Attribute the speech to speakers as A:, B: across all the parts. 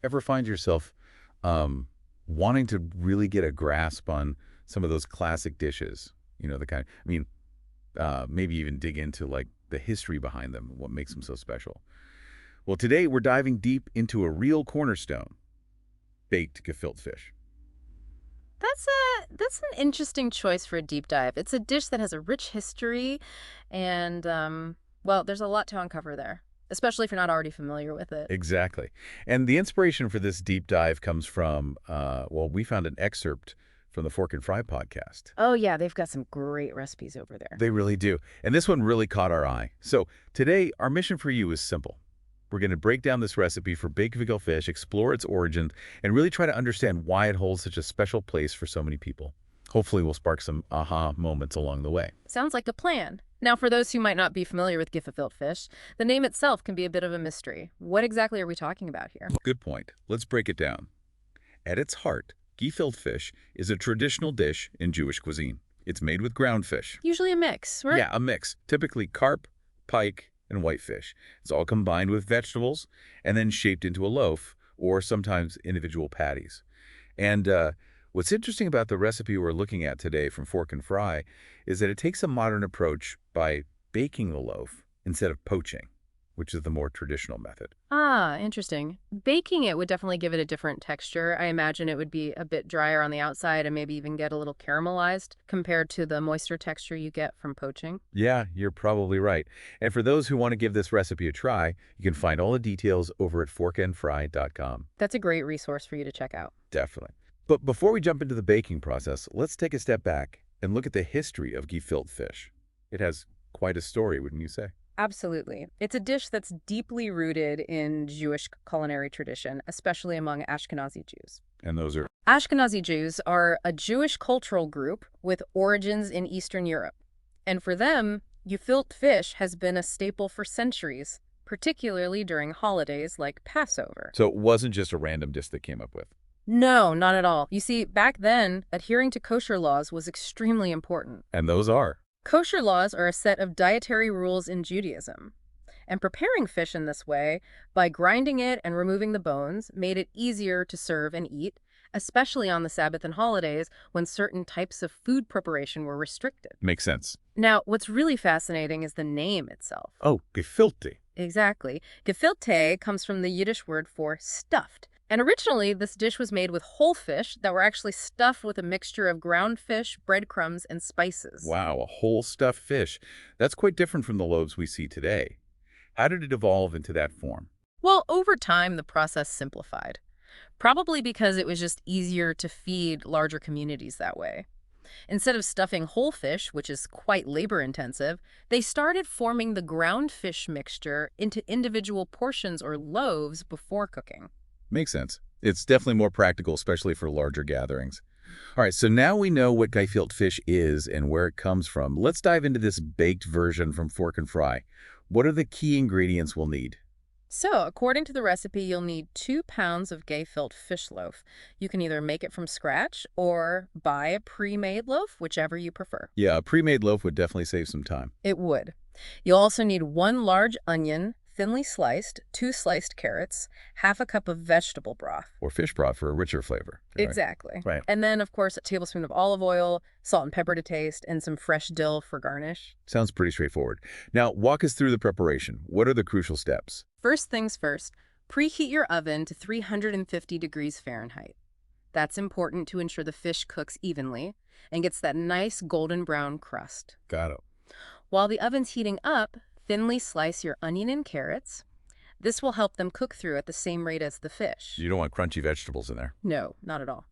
A: Ever find yourself um, wanting to really get a grasp on some of those classic dishes? The kind, maybe even dig into like the history behind them, what makes them so special. Well, today we're diving deep into a real cornerstone, baked gefilte fish.
B: That's an interesting choice for a deep dive. It's a dish that has a rich history, and well, there's a lot to uncover there, especially if you're not already familiar with it.
A: Exactly. And the inspiration for this deep dive comes from, well, we found an excerpt from the Fork and Fry podcast.
B: Oh yeah, they've got some great recipes over there.
A: They really do. And this one really caught our eye. So today, our mission for you is simple. We're going to break down this recipe for baked Vigo fish, explore its origin, and really try to understand why it holds such a special place for so many people. Hopefully, we'll spark some aha moments along the way.
B: Sounds like a plan. Now, for those who might not be familiar with gefilte fish, the name itself can be a bit of a mystery. What exactly are we talking about here?
A: Good point. Let's break it down. At its heart, gefilte fish is a traditional dish in Jewish cuisine. It's made with ground fish.
B: Usually a mix, right?
A: Yeah, a mix. Typically carp, pike, and whitefish. It's all combined with vegetables and then shaped into a loaf or sometimes individual patties. And what's interesting about the recipe we're looking at today from Fork and Fry is that it takes a modern approach by baking the loaf instead of poaching, which is the more traditional method.
B: Ah, interesting. Baking it would definitely give it a different texture. I imagine it would be a bit drier on the outside and maybe even get a little caramelized compared to the moister texture you get from poaching.
A: Yeah, you're probably right. And for those who want to give this recipe a try, you can find all the details over at forkandfry.com.
B: That's a great resource for you to check out.
A: Definitely. But before we jump into the baking process, let's take a step back and look at the history of gefilte fish. It has quite a story, wouldn't you say?
B: Absolutely. It's a dish that's deeply rooted in Jewish culinary tradition, especially among Ashkenazi Jews.
A: And those are
B: Ashkenazi Jews are a Jewish cultural group with origins in Eastern Europe. And for them, gefilte fish has been a staple for centuries, particularly during holidays like Passover.
A: So it wasn't just a random dish they came up with.
B: No, not at all. You see, back then, adhering to kosher laws was extremely important.
A: And those are.
B: Kosher laws are a set of dietary rules in Judaism. And preparing fish in this way, by grinding it and removing the bones, made it easier to serve and eat, especially on the Sabbath and holidays when certain types of food preparation were restricted.
A: Makes sense.
B: Now, what's really fascinating is the name itself.
A: Oh, gefilte.
B: Exactly. Gefilte comes from the Yiddish word for stuffed. And originally, this dish was made with whole fish that were actually stuffed with a mixture of ground fish, breadcrumbs, and spices.
A: Wow, a whole stuffed fish. That's quite different from the loaves we see today. How did it evolve into that form?
B: Well, over time, the process simplified. Probably because it was just easier to feed larger communities that way. Instead of stuffing whole fish, which is quite labor-intensive, they started forming the ground fish mixture into individual portions or loaves before cooking.
A: Makes sense. It's definitely more practical, especially for larger gatherings. All right, so now we know what gefilte fish is and where it comes from. Let's dive into this baked version from Fork and Fry. What are the key ingredients we'll need?
B: So, according to the recipe, you'll need 2 pounds of gefilte fish loaf. You can either make it from scratch or buy a pre-made loaf, whichever you prefer.
A: Yeah, a pre-made loaf would definitely save some time.
B: It would. You'll also need 1 large onion, thinly sliced, 2 sliced carrots, half a cup of vegetable broth.
A: Or fish broth for a richer flavor. Right.
B: Exactly.
A: Right.
B: And then, of course, a tablespoon of olive oil, salt and pepper to taste, and some fresh dill for garnish.
A: Sounds pretty straightforward. Now, walk us through the preparation. What are the crucial steps?
B: First things first, preheat your oven to 350 degrees Fahrenheit. That's important to ensure the fish cooks evenly and gets that nice golden brown crust.
A: Got it.
B: While the oven's heating up, thinly slice your onion and carrots. This will help them cook through at the same rate as the fish.
A: You don't want crunchy vegetables in there.
B: No, not at all.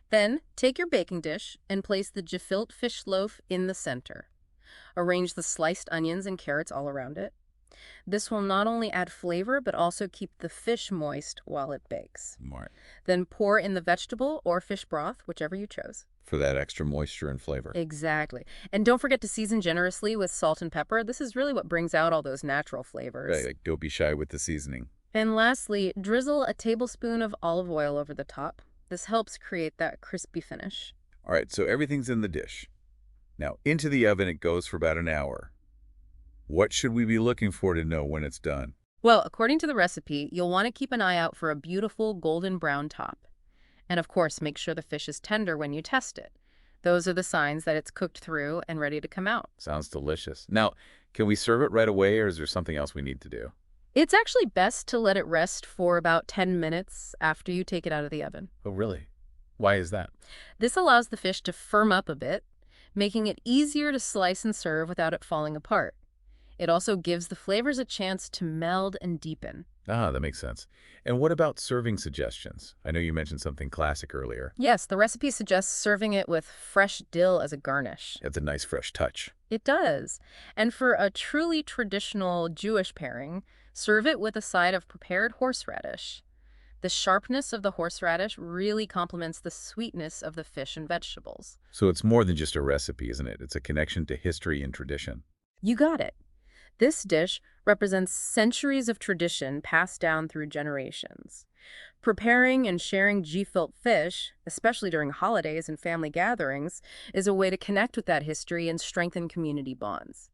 B: Then, take your baking dish and place the gefilte fish loaf in the center. Arrange the sliced onions and carrots all around it. This will not only add flavor, but also keep the fish moist while it bakes.
A: Right.
B: Then pour in the vegetable or fish broth, whichever you chose.
A: For that extra moisture and flavor.
B: Exactly. And don't forget to season generously with salt and pepper. This is really what brings out all those natural flavors.
A: Right, like don't be shy with the seasoning.
B: And lastly, drizzle a tablespoon of olive oil over the top. This helps create that crispy finish.
A: All right, so everything's in the dish. Now, into the oven it goes for about an hour. What should we be looking for to know when it's done?
B: Well, according to the recipe, you'll want to keep an eye out for a beautiful golden brown top. And of course, make sure the fish is tender when you test it. Those are the signs that it's cooked through and ready to come out.
A: Sounds delicious. Now, can we serve it right away, or is there something else we need to do?
B: It's actually best to let it rest for about 10 minutes after you take it out of the oven.
A: Oh, really? Why is that?
B: This allows the fish to firm up a bit, making it easier to slice and serve without it falling apart. It also gives the flavors a chance to meld and deepen.
A: Ah, that makes sense. And what about serving suggestions? I know you mentioned something classic earlier.
B: Yes, the recipe suggests serving it with fresh dill as a garnish.
A: That's a nice fresh touch.
B: It does. And for a truly traditional Jewish pairing, serve it with a side of prepared horseradish. The sharpness of the horseradish really complements the sweetness of the fish and vegetables.
A: So it's more than just a recipe, isn't it? It's a connection to history and tradition.
B: You got it. This dish represents centuries of tradition passed down through generations. Preparing and sharing gefilte fish, especially during holidays and family gatherings, is a way to connect with that history and strengthen community bonds.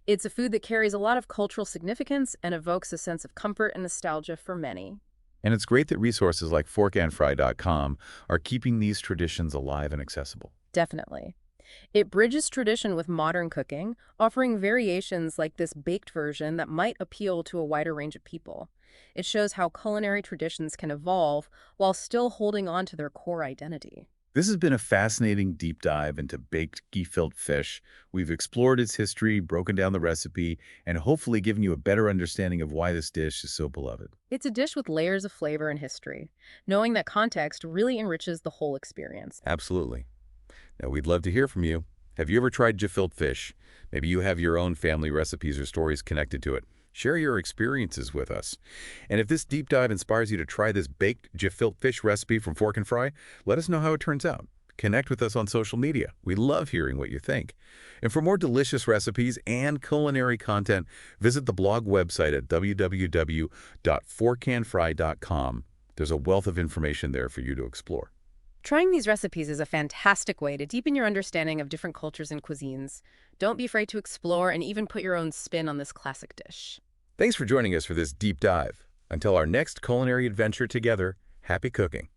B: It's a food that carries a lot of cultural significance and evokes a sense of comfort and nostalgia for many.
A: And it's great that resources like forkandfry.com are keeping these traditions alive and accessible.
B: Definitely. It bridges tradition with modern cooking, offering variations like this baked version that might appeal to a wider range of people. It shows how culinary traditions can evolve while still holding on to their core identity.
A: This has been a fascinating deep dive into baked gefilte fish. We've explored its history, broken down the recipe, and hopefully given you a better understanding of why this dish is so beloved.
B: It's a dish with layers of flavor and history. Knowing that context really enriches the whole experience.
A: Absolutely. Now, we'd love to hear from you. Have you ever tried gefilte fish? Maybe you have your own family recipes or stories connected to it. Share your experiences with us. And if this deep dive inspires you to try this baked gefilte fish recipe from Fork and Fry, let us know how it turns out. Connect with us on social media. We love hearing what you think. And for more delicious recipes and culinary content, visit the blog website at www.forkandfry.com. There's a wealth of information there for you to explore.
B: Trying these recipes is a fantastic way to deepen your understanding of different cultures and cuisines. Don't be afraid to explore and even put your own spin on this classic dish.
A: Thanks for joining us for this deep dive. Until our next culinary adventure together, happy cooking.